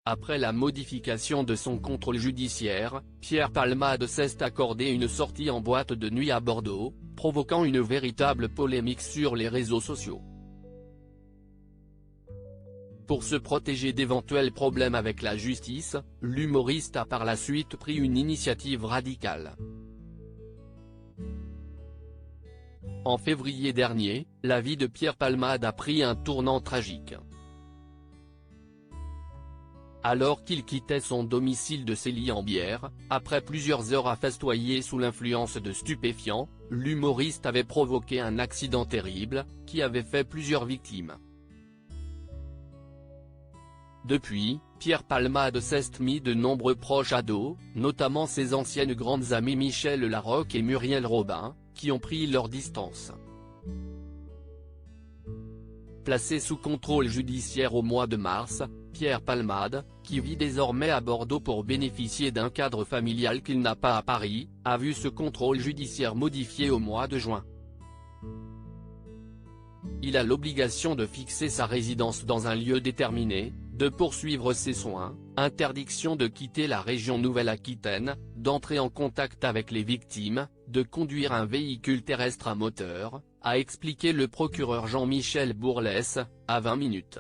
Après la modification de son contrôle judiciaire, Pierre Palmade s'est accordé une sortie en boîte de nuit à Bordeaux, provoquant une véritable polémique sur les réseaux sociaux. Pour se protéger d'éventuels problèmes avec la justice, l'humoriste a par la suite pris une initiative radicale. En février dernier, la vie de Pierre Palmade a pris un tournant tragique. Alors qu'il quittait son domicile de Célie-en-Bière, après plusieurs heures à festoyer sous l'influence de stupéfiants, l'humoriste avait provoqué un accident terrible, qui avait fait plusieurs victimes. Depuis, Pierre Palmade s'est mis de nombreux proches à dos, notamment ses anciennes grandes amies Michel Larocque et Muriel Robin, qui ont pris leur distance. Placé sous contrôle judiciaire au mois de mars, Pierre Palmade, qui vit désormais à Bordeaux pour bénéficier d'un cadre familial qu'il n'a pas à Paris, a vu ce contrôle judiciaire modifié au mois de juin. Il a l'obligation de fixer sa résidence dans un lieu déterminé, de poursuivre ses soins, interdiction de quitter la région Nouvelle-Aquitaine, d'entrer en contact avec les victimes, de conduire un véhicule terrestre à moteur, a expliqué le procureur Jean-Michel Bourlès, à 20 minutes.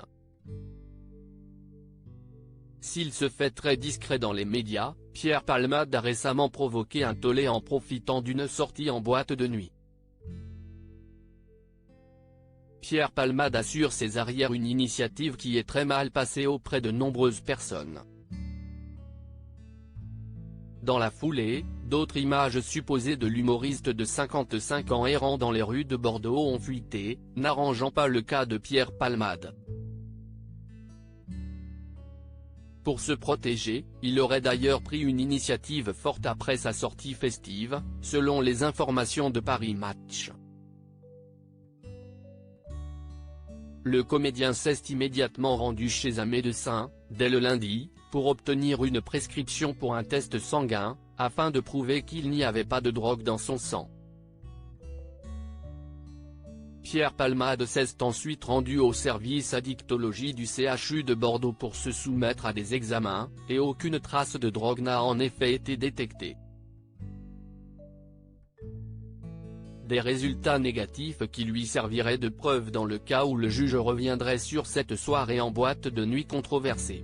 S'il se fait très discret dans les médias, Pierre Palmade a récemment provoqué un tollé en profitant d'une sortie en boîte de nuit. Pierre Palmade assure ses arrières une initiative qui est très mal passée auprès de nombreuses personnes. Dans la foulée, d'autres images supposées de l'humoriste de 55 ans errant dans les rues de Bordeaux ont fuité, n'arrangeant pas le cas de Pierre Palmade. Pour se protéger, il aurait d'ailleurs pris une initiative forte après sa sortie festive, selon les informations de Paris Match. Le comédien s'est immédiatement rendu chez un médecin, dès le lundi, pour obtenir une prescription pour un test sanguin, afin de prouver qu'il n'y avait pas de drogue dans son sang. Pierre Palmade s'est ensuite rendu au service addictologie du CHU de Bordeaux pour se soumettre à des examens, et aucune trace de drogue n'a en effet été détectée. Des résultats négatifs qui lui serviraient de preuve dans le cas où le juge reviendrait sur cette soirée en boîte de nuit controversée.